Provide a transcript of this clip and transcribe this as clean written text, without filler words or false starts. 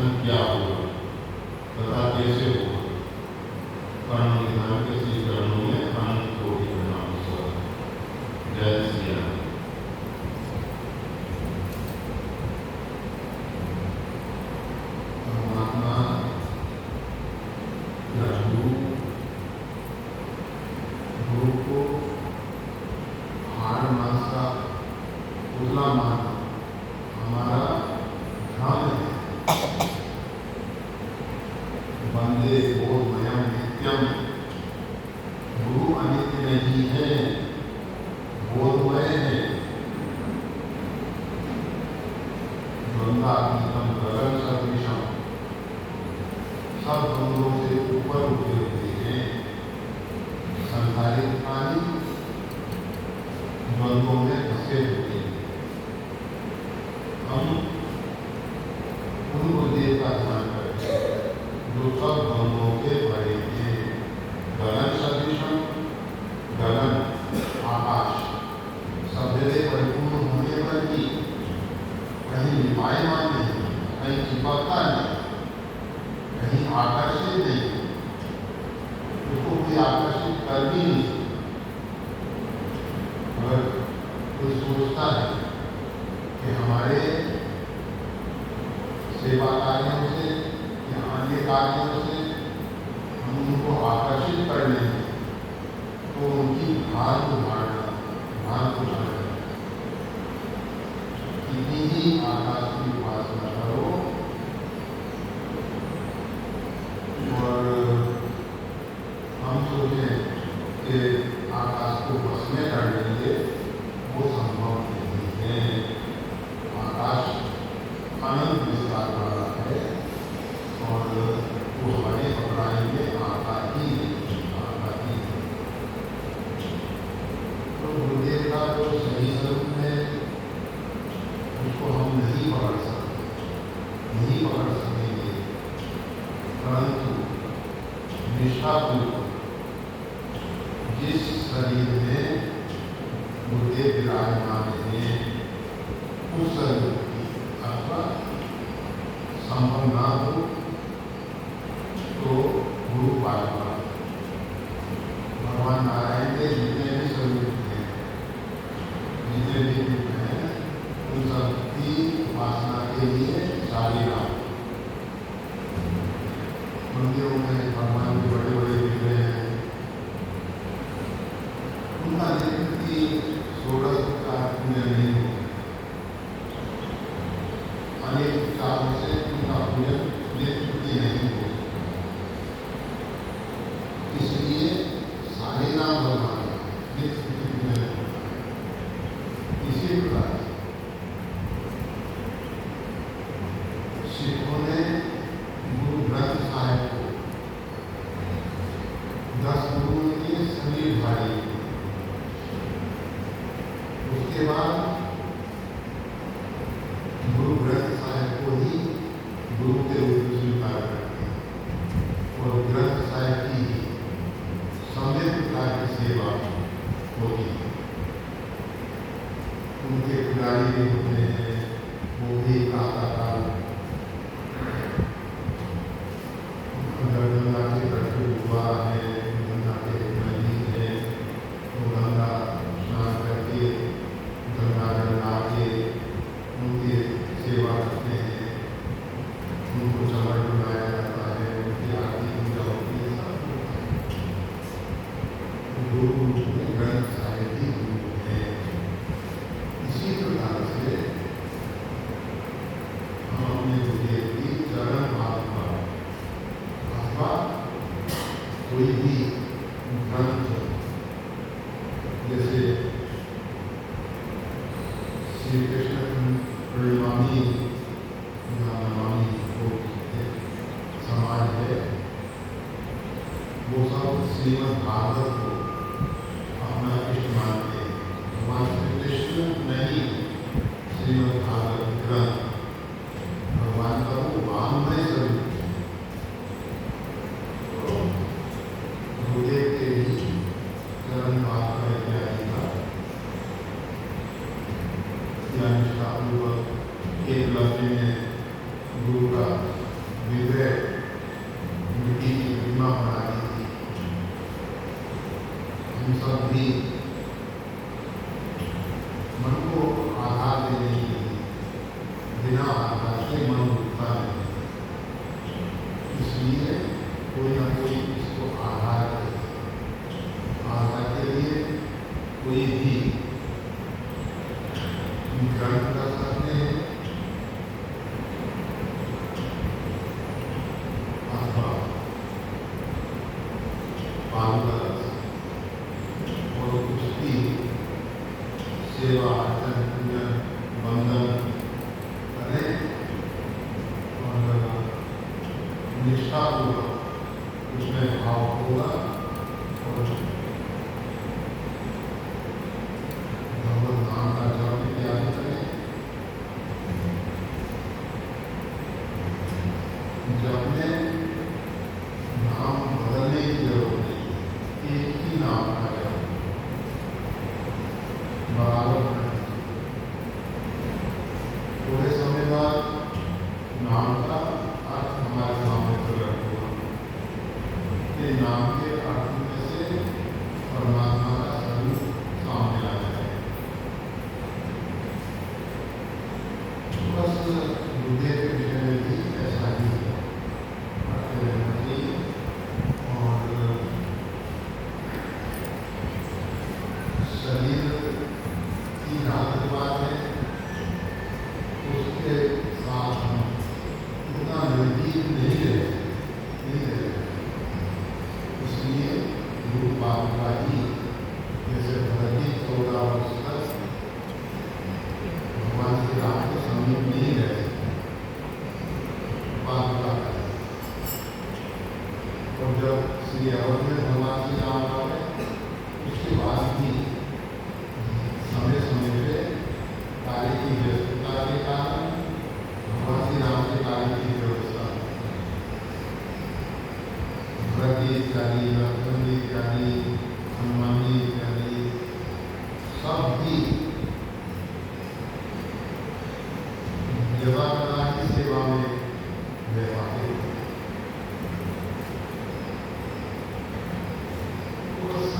कथन क्या होगा तथा कैसे होगा। कर्ण निधान के श्री चरणों में अनंत कोटि प्रणाम सर। जय श्री राम। परमात्मा या गुरु को हार मानसा उजला मान हमारा ध्यान है। वंदे बोधमयं नित्यम। गुरु अनित्य नहीं है, बोधमय है। द्वंद्वात्मकम गगन सदृशम। सब द्वंद्वों से ऊपर उठे हुए हैं। संसारिक प्राणी द्वंद्वों में फंसे हुए हैं। हम उन बुद्धि का ध्यान करते हैं जो सब द्वंद्वों के परे हैं। गगन सदृशम, गगन आकाश सभ्यते परिपूर्ण होने पर भी कहीं लिपायमान नहीं, कहीं चिपकता नहीं, कहीं आकर्षित नहीं, उसको कोई आकर्षित कर भी नहीं। अगर कोई सोचता है कि हमारे सेवा कार्यों से या अन्य कार्यों से हम उनको आकर्षित कर लेंगे तो उनकी भार को धारणा कितनी ही आकाश की उपासना करो और हम सोचें कि आकाश को बस में कर लेंगे, वो संभव नहीं है। आकाश अनंत विस्तार वाला है और वो हमारे पकड़ाएंगे आकाश ही है। तो गुरुदेव का जो सही स्वरूप है उसको हम नहीं पकड़ सकेंगे, परंतु निष्ठापूर्वक जिस शरीर में गुरुदेव विराजमान हैं उस शरीर की अथवा संभव ना हो तो गुरु पालना। भगवान नारायण के जितने भी स्वरूप हैं, जितने भी रूप हैं, उन सबकी उपासना के लिए सारी रात मंदिरों में भगवान के बड़े बड़े विग्रह हैं। उनका नित्य षोडश का पूजन नहीं होता। अनेक कारणों से उनका पूजन नित्य नहीं होता। इसलिए सारे नाम भगवान नित्य पूजन होता है। इसी प्रकार सिखों ने गुरु ग्रंथ साहिब को 10 गुरुओं के समीर भाई, उसके बाद गुरु ग्रंथ साहिब को ही गुरु के रूप में स्वीकार करते हैं और ग्रंथ साहिब की ही समय प्रकार की सेवा होती है। उनके पुजारी भी होते हैं, वो भी प्रातःकाल गंगा के तट पे हुआ है, गंगा के नदी है, तो गंगा स्नान करके गंगा जल ला के उनकी सेवा करते हैं, उनको चमड़ बनाया जाता है, उनकी आरती पूजा होती है। सब गुरु ग्रंथ साहिब ही गुरु है। इसी प्रकार से हम अपने गुरुदेव की चरण आत्मा अथवा कोई भी ग्रंथ जैसे श्री कृष्ण प्रणमामी नमामि को समाज है, वो सब श्रीमद् भागवत को अपना इष्ट मानते हैं। भगवान श्री कृष्ण नहीं, श्रीमद् भागवत ग्रंथ भगवान का वो वाङ्मय स्वरूप है। गुरुदेव के ही चरण भागवत इत्यादि का निष्ठापूर्वक एक लफ्ज में गुरु का विवेक मिट्टी की प्रतिमा बना दी थी। हम सब भी मन को आधार देने के लिए बिना आधार के मन उठता नहीं, इसलिए कोई ना कोई इसको आधार दे। आधार के लिए कोई भी ग्रंथ कर सकते हैं अथवा पालना और कुछ भी सेवा अर्चन पूजन बंधन करें और निष्ठापूर्वक उसमें भाव होगा और भगवत नाम का जप इत्यादि करें। जप में नाम बदलने की जरूरत नहीं, एक ही नाम का जप बराबर करना चाहिए। थोड़े समय बाद नाम का अर्थ हमारे सामने प्रकट हुआ। ये नाम के अर्थ में से परमात्मा का स्वरूप सामने आ जाए। बस हृदय के विषय में भी ऐसा ही करते रहना चाहिए और शरीर की राहत बात है, उसके साथ हम उतना नजदीक नहीं रहे। इसलिए गुरु पादुका जी जैसे भगवत 14 वर्ष तक भगवान श्री राम के समीप नहीं रहे, पादुका और जब श्री अवध में भगवान श्री राम आ गए उसके बाद भी समय समय पे कार्य की व्यस्तता के कारण भगवान श्री राम के कार्य की व्यवस्था भरत इत्यादि, लक्ष्मण इत्यादि, हनुमान इत्यादि सब भी जगह की सेवा में व्यवहार बस